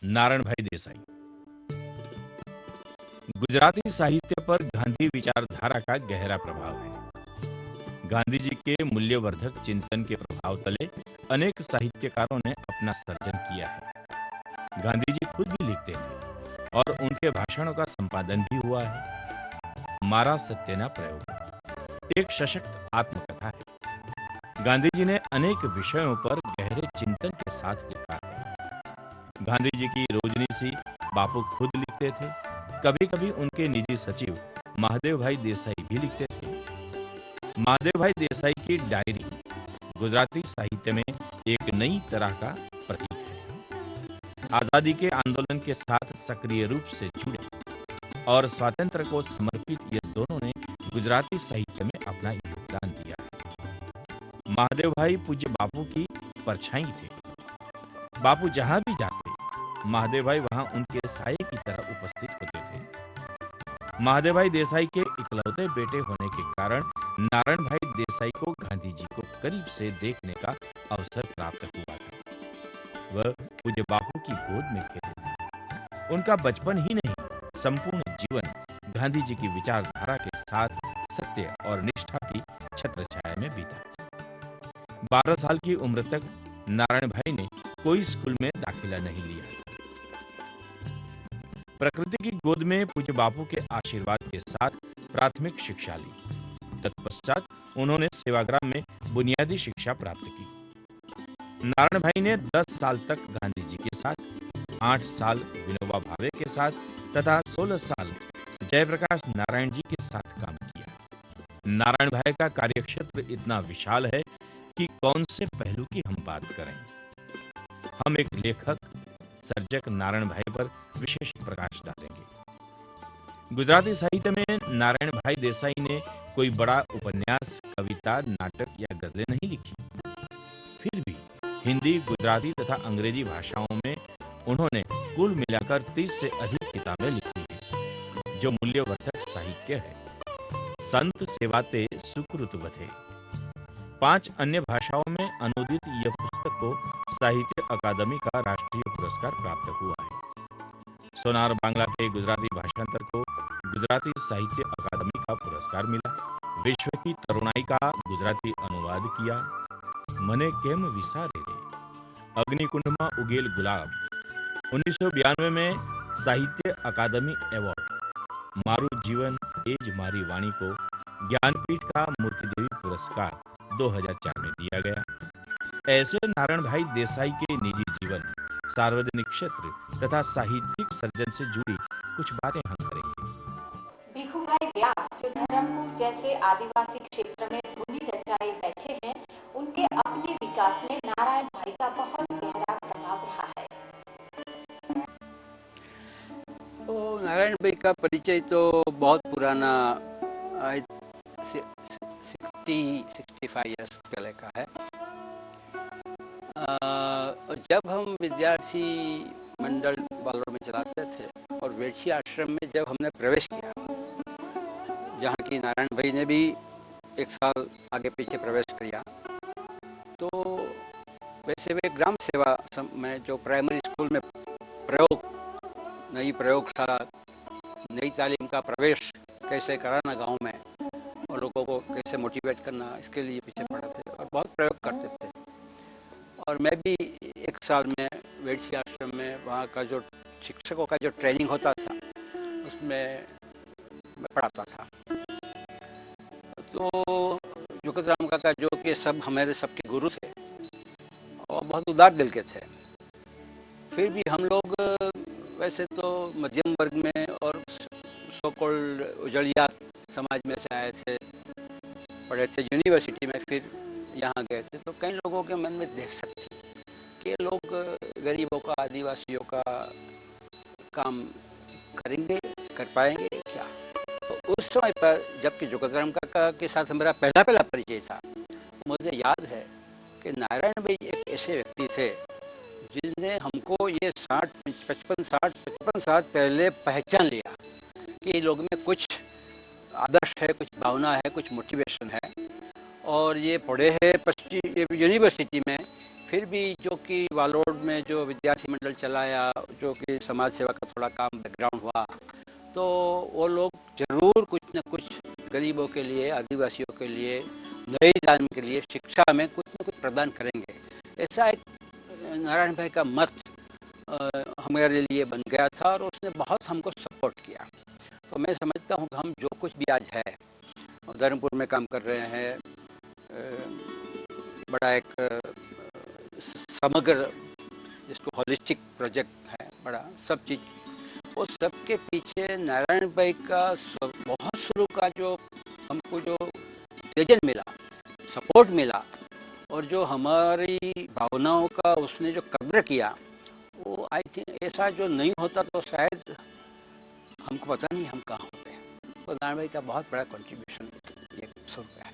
नारायण भाई देसाई। गुजराती साहित्य पर गांधी विचारधारा का गहरा प्रभाव है। गांधी जी के मूल्यवर्धक चिंतन के प्रभाव तले अनेक साहित्यकारों ने अपना सर्जन किया है। गांधी जी खुद भी लिखते थे और उनके भाषणों का संपादन भी हुआ है। मारा सत्य ना प्रयोग एक सशक्त आत्मकथा है। गांधी जी ने अनेक विषयों पर गहरे चिंतन के साथ लिखा है। गांधी जी की रोजनीसी बापू खुद लिखते थे। कभी कभी उनके निजी सचिव महादेव भाई देसाई भी लिखते थे। महादेव भाई देसाई की डायरी गुजराती साहित्य में एक नई तरह का प्रतीक है। आजादी के आंदोलन के साथ सक्रिय रूप से जुड़े और स्वातंत्र को समर्पित ये दोनों ने गुजराती साहित्य में अपना योगदान दिया है। महादेव भाई पूज्य बापू की परछाई थे। बापू जहां भी जाते महादेव भाई वहां उनके साये की तरह उपस्थित होते थे। महादेव भाई देसाई के इकलौते बेटे होने के कारण नारायण भाई देसाई को गांधी जी को करीब से देखने का अवसर प्राप्त हुआ था। वह पूज्य बापू की गोद में खेले थे। उनका बचपन ही नहीं, संपूर्ण जीवन गांधी जी की विचारधारा के साथ सत्य और निष्ठा की छत्रछाया में बीता। 12 साल की उम्र तक नारायण भाई ने कोई स्कूल में दाखिला नहीं लिया। प्रकृति की गोद में पूज्य बापू के आशीर्वाद के साथ प्राथमिक शिक्षा ली। तत्पश्चात उन्होंने सेवाग्राम में बुनियादी शिक्षा प्राप्त की। नारायण भाई ने 10 साल तक गांधी जी के साथ, 8 साल विनोबा भावे के साथ तथा 16 साल जयप्रकाश नारायण जी के साथ काम किया। नारायण भाई का कार्यक्षेत्र इतना विशाल है कि कौन से पहलू की हम बात करें। हम एक लेखक सर्जक नारायण भाई पर विशेष प्रकाश डालेंगे। गुजराती साहित्य में नारायण भाई देसाई ने कोई बड़ा उपन्यास, कविता, नाटक या गजलें नहीं लिखी। फिर भी हिंदी, गुजराती तथा अंग्रेजी भाषाओं में उन्होंने कुल मिलाकर 30 से अधिक किताबें लिखी हैं, जो मूल्यवर्धक साहित्य है। संत सेवाते सुकृत बथे। 5 अन्य भाषाओं में अनुदित यह पुस्तक को साहित्य अकादमी का राष्ट्रीय पुरस्कार प्राप्त हुआ है। सोनार बांग्ला के गुजराती भाषांतर को गुजराती साहित्य अकादमी का पुरस्कार मिला। विश्व की तरुणाई का गुजराती अनुवाद किया। मने केम विसारे रे, अग्निकुंड में उगेल गुलाब। 1992 में साहित्य अकादमी अवार्ड मारू जीवन एज मारी वाणी को ज्ञानपीठ का मूर्तिदेवी पुरस्कार 2004 में दिया गया। ऐसे नारायण भाई देसाई के निजी जीवन, सार्वजनिक क्षेत्र तथा साहित्यिक सर्जन से जुड़ी कुछ बातें हम करेंगे। भिखुभाई व्यास जो धर्मपुर जैसे आदिवासी क्षेत्र में धूनी रचाए बैठे हैं, उनके अपने विकास में नारायण भाई का बहुत गहरा प्रभाव रहा है। तो नारायण भाई का परिचय तो बहुत पुराना 65 ईयर्स पहले का है। जब हम विद्यार्थी मंडल बालोर में चलाते थे और वेशी आश्रम में जब हमने प्रवेश किया, जहाँ की नारायण भाई ने भी 1 साल आगे पीछे प्रवेश किया, तो वैसे वे ग्राम सेवा में जो प्राइमरी स्कूल में नई प्रयोगशाला, नई तालीम का प्रवेश कैसे कराना गांव में और लोगों को कैसे मोटिवेट करना, इसके लिए पीछे पड़े थे और बहुत प्रयोग करते थे। और मैं भी 1 साल में वेशी आश्रम में वहाँ का जो शिक्षकों का जो ट्रेनिंग होता था उसमें मैं पढ़ाता था। तो जुगतराम काका जो कि सब हमारे सबके गुरु थे और बहुत उदार दिल के थे, फिर भी हम लोग वैसे तो मध्यम वर्ग में और सो कॉल्ड उजड़िया समाज में से आए थे, पढ़े थे यूनिवर्सिटी में, फिर यहाँ गए थे। तो कई लोगों के मन में दहशत थी कि लोग गरीबों का, आदिवासियों का काम करेंगे, कर पाएंगे क्या। तो उस समय पर जबकि जुगतराम काका के साथ मेरा पहला परिचय था, मुझे याद है कि नारायण भाई एक ऐसे व्यक्ति थे जिसने हमको ये 55 साल पहले पहचान लिया कि लोग में कुछ आदर्श है, कुछ भावना है, कुछ मोटिवेशन है और ये पढ़े हैं पश्चिम यूनिवर्सिटी में, फिर भी जो कि वालोड में जो विद्यार्थी मंडल चलाया, जो कि समाज सेवा का थोड़ा काम बैकग्राउंड हुआ, तो वो लोग ज़रूर कुछ न कुछ गरीबों के लिए, आदिवासियों के लिए, नई दान के लिए, शिक्षा में कुछ न कुछ प्रदान करेंगे। ऐसा एक नारायण भाई का मत हमारे लिए बन गया था और उसने बहुत हमको सपोर्ट किया। तो मैं समझता हूँ कि हम जो कुछ भी आज है, धर्मपुर में काम कर रहे हैं, बड़ा एक समग्र जिसको होलिस्टिक प्रोजेक्ट है, बड़ा सब चीज़, वो सबके पीछे नारायण भाई का बहुत शुरू का जो हमको जो उत्तेजन मिला, सपोर्ट मिला, और जो हमारी भावनाओं का उसने जो कद्र किया, वो आई थिंक ऐसा जो नहीं होता तो शायद हमको पता नहीं हम कहाँ होते। तो नारायण भाई का बहुत बड़ा कंट्रीब्यूशन ये शुरू है।